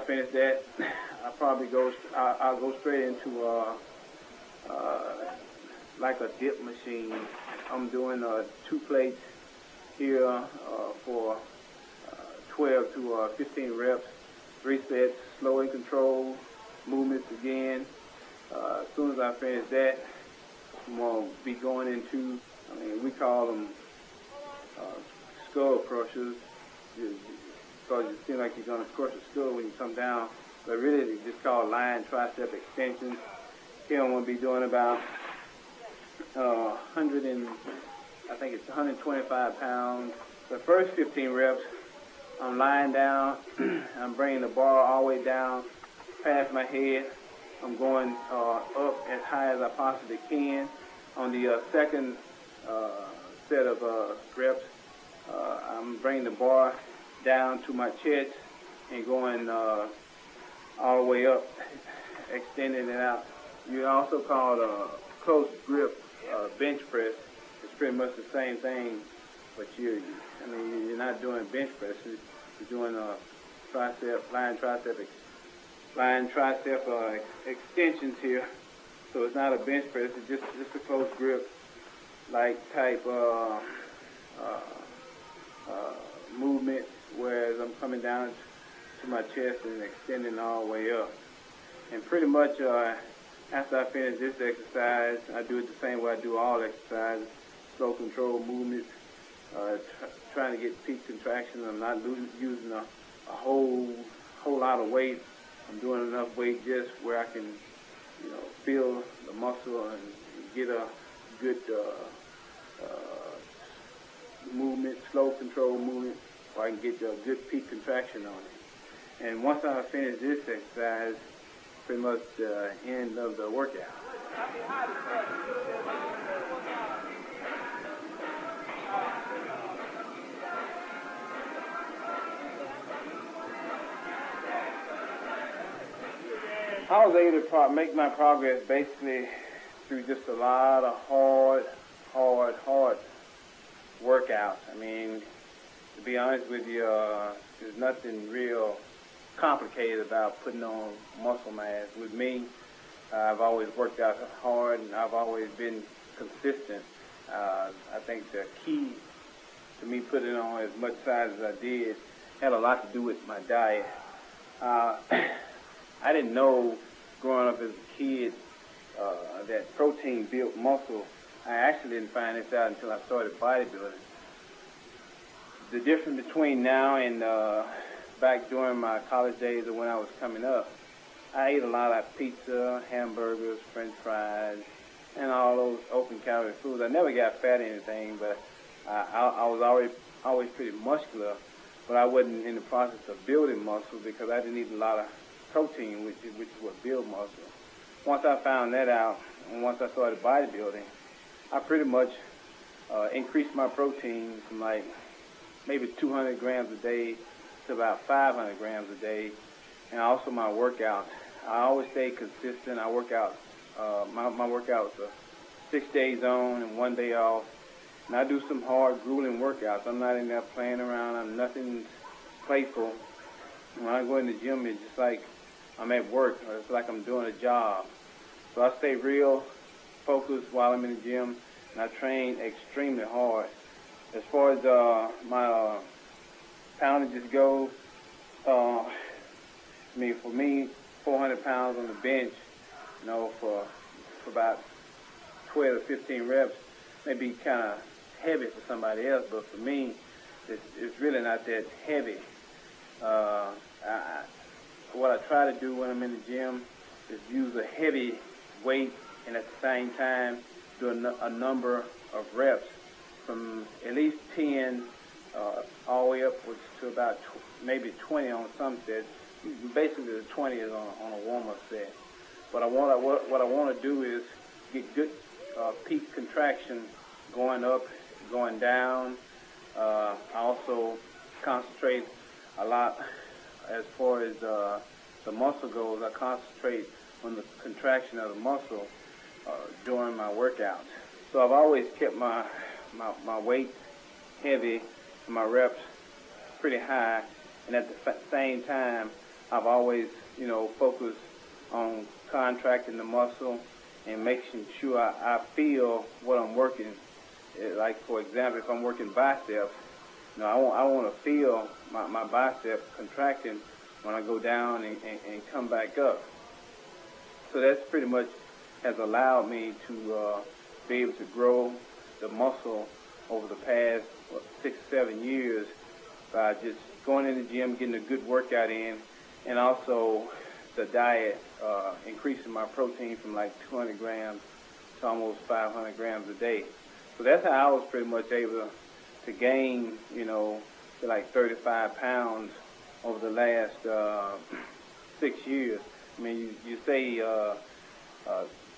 finish that, I'll go straight into like a dip machine. I'm doing 2 plates here for 12 to 15 reps, 3 sets, slow and controlled movements again. As soon as I finish that, I'm going to be going into, we call them skull crushers, because it seems like you're going to crush a skull when you come down, but really it's just called line tricep extensions. Here I'm going to be doing about 125 pounds. The first 15 reps, I'm lying down, I'm bringing the bar all the way down past my head. I'm going up as high as I possibly can. On the second set of reps, I'm bringing the bar down to my chest and going all the way up, extending it out. You also call it a close grip bench press. It's pretty much the same thing, but you're not doing bench press. You're doing line tricep extensions here. So it's not a bench press. It's just a close grip like type movement, whereas I'm coming down to my chest and extending all the way up. And pretty much after I finish this exercise, I do it the same way I do all exercises, slow control movements, trying to get peak contraction. I'm not using a whole lot of weight. I'm doing enough weight just where I can, feel the muscle and get a good movement, slow control movement, where I can get a good peak contraction on it. And once I finish this exercise, pretty much the end of the workout. I was able to make my progress basically through just a lot of hard workouts. To be honest with you, there's nothing real complicated about putting on muscle mass. With me, I've always worked out hard and I've always been consistent. I think the key to me putting on as much size as I did had a lot to do with my diet. I didn't know growing up as a kid that protein built muscle. I actually didn't find this out until I started bodybuilding. The difference between now and back during my college days or when I was coming up, I ate a lot of pizza, hamburgers, french fries, and all those open calorie foods. I never got fat or anything, but I was always pretty muscular, but I wasn't in the process of building muscle because I didn't eat a lot of protein, which is what builds muscle. Once I found that out, and once I started bodybuilding, I pretty much increased my protein from like maybe 200 grams a day to about 500 grams a day, and also my workouts. I always stay consistent. I work out. My workouts are 6 days on and 1 day off, and I do some hard, grueling workouts. I'm not in there playing around. I'm nothing playful. When I go in the gym, it's just like I'm at work, or it's like I'm doing a job. So I stay real focused while I'm in the gym, and I train extremely hard. As far as my poundages go, for me, 400 pounds on the bench, for about 12 to 15 reps, may be kind of heavy for somebody else, but for me, it's really not that heavy. What I try to do when I'm in the gym is use a heavy weight and at the same time do a number of reps from at least 10 all the way upwards to about maybe 20 on some sets. Basically, the 20 is on a warm-up set. What I want to do is get good peak contraction going up, going down. I also concentrate a lot as far as the muscle goes. I concentrate on the contraction of the muscle during my workouts. So I've always kept my weight heavy and my reps pretty high, and at the same time I've always, focused on contracting the muscle and making sure I feel what I'm working. Like, for example, if I'm working biceps, I want to feel my bicep contracting when I go down and come back up. So that's pretty much has allowed me to be able to grow the muscle over the past 6 or 7 years by just going in the gym, getting a good workout in, and also the diet, increasing my protein from like 200 grams to almost 500 grams a day. So that's how I was pretty much able to gain, like 35 pounds over the last 6 years. I mean, you say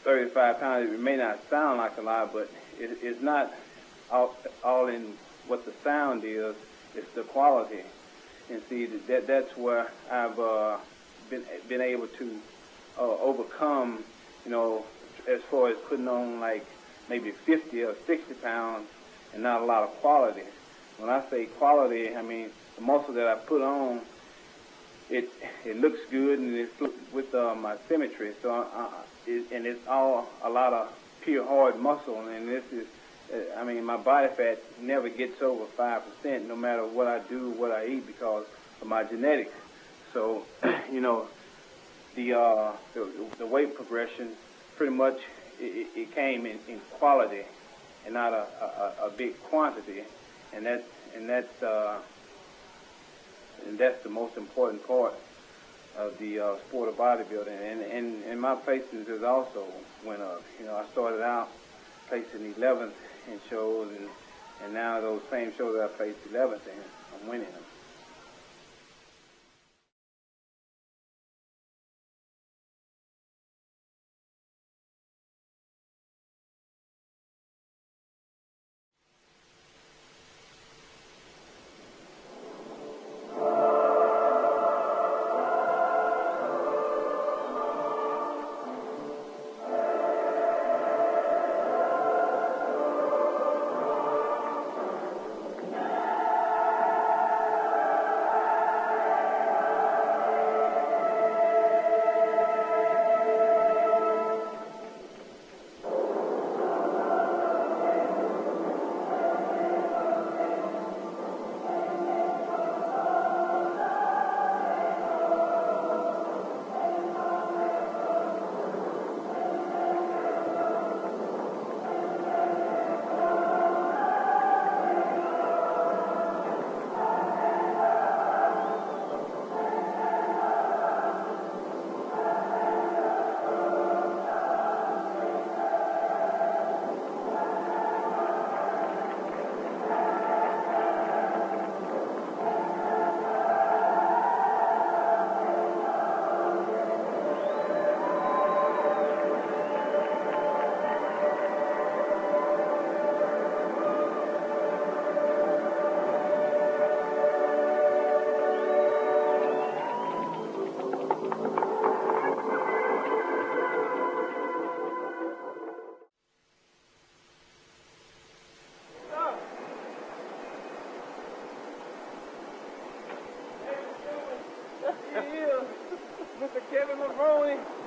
35 pounds, it may not sound like a lot, but it's not all in what the sound is, it's the quality. And see, that's where I've been able to overcome, as far as putting on like maybe 50 or 60 pounds and not a lot of quality. When I say quality, I mean the muscle that I put on, it looks good and it's with my symmetry. So and it's all a lot of pure hard muscle, and this is, my body fat never gets over 5%, no matter what I do, what I eat, because of my genetics. So, the weight progression, pretty much, it came in quality and not a big quantity, and that's the most important part of the sport of bodybuilding. And my placings has also went up. I started out placing 11th in shows, and now those same shows that I placed 11th in, I'm winning them.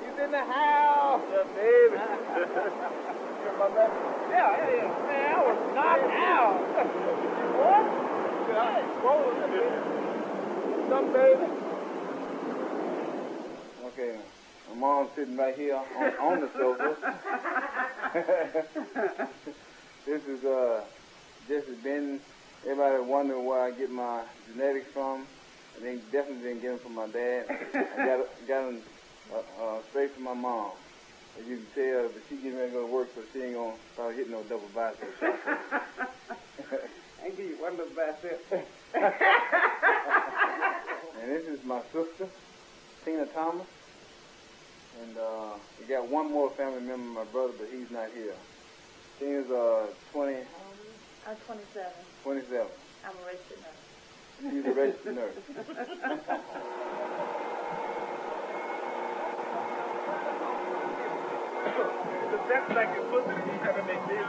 He's in the house. Yeah, baby. Yeah. Man, I was knocked out. What? What's up, baby? Okay, my mom's sitting right here on the sofa. This is just has been, everybody wondering where I get my genetics from. I definitely didn't get them from my dad. I got them straight from my mom. As you can tell, but she getting ready to go to work, so she ain't gonna start hitting no double bicep shots. I can give you one double bicep. And this is my sister, Tina Thomas. And we got one more family member, my brother, but he's not here. Tina's 20. I'm 27. 27. I'm a registered nurse. She's a registered nurse. The best I can put it, you gotta make this.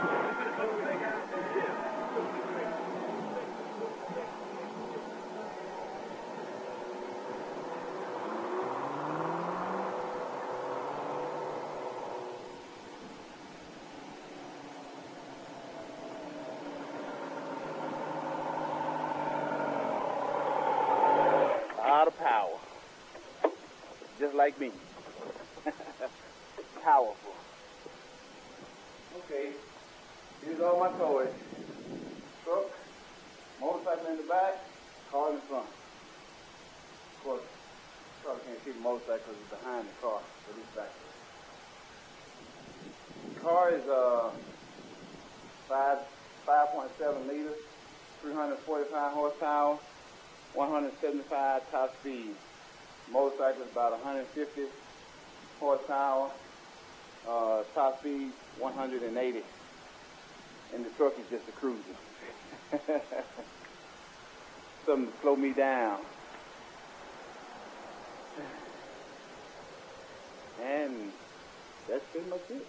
like me. Powerful. Okay, here's all my toys. Truck, motorcycle in the back, car in the front. Of course, probably can't see the motorcycle because it's behind the car, but it's back there. The car is 5.7 liters, 345 horsepower, 175 top speed. Motorcycle is about 150 horsepower, top speed 180, and the truck is just a cruiser. Something to slow me down. And that's pretty much it.